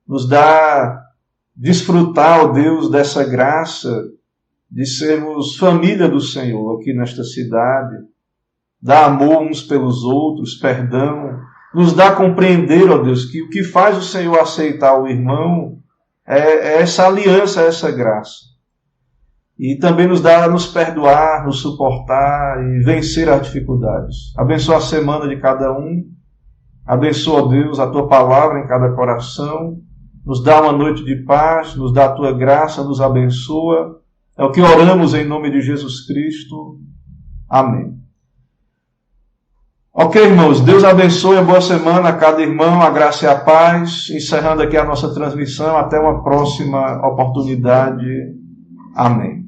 nos dá desfrutar, ó Deus, dessa graça de sermos família do Senhor aqui nesta cidade, dá amor uns pelos outros, perdão, nos dá a compreender, ó Deus, que o que faz o Senhor aceitar o irmão é essa aliança, essa graça. E também nos dá a nos perdoar, nos suportar e vencer as dificuldades. Abençoa a semana de cada um, abençoa, ó Deus, a Tua palavra em cada coração, nos dá uma noite de paz, nos dá a Tua graça, nos abençoa É o que oramos em nome de Jesus Cristo. Amém. Ok, irmãos, Deus abençoe, a boa semana a cada irmão, a graça e a paz. Encerrando aqui a nossa transmissão, até uma próxima oportunidade. Amém.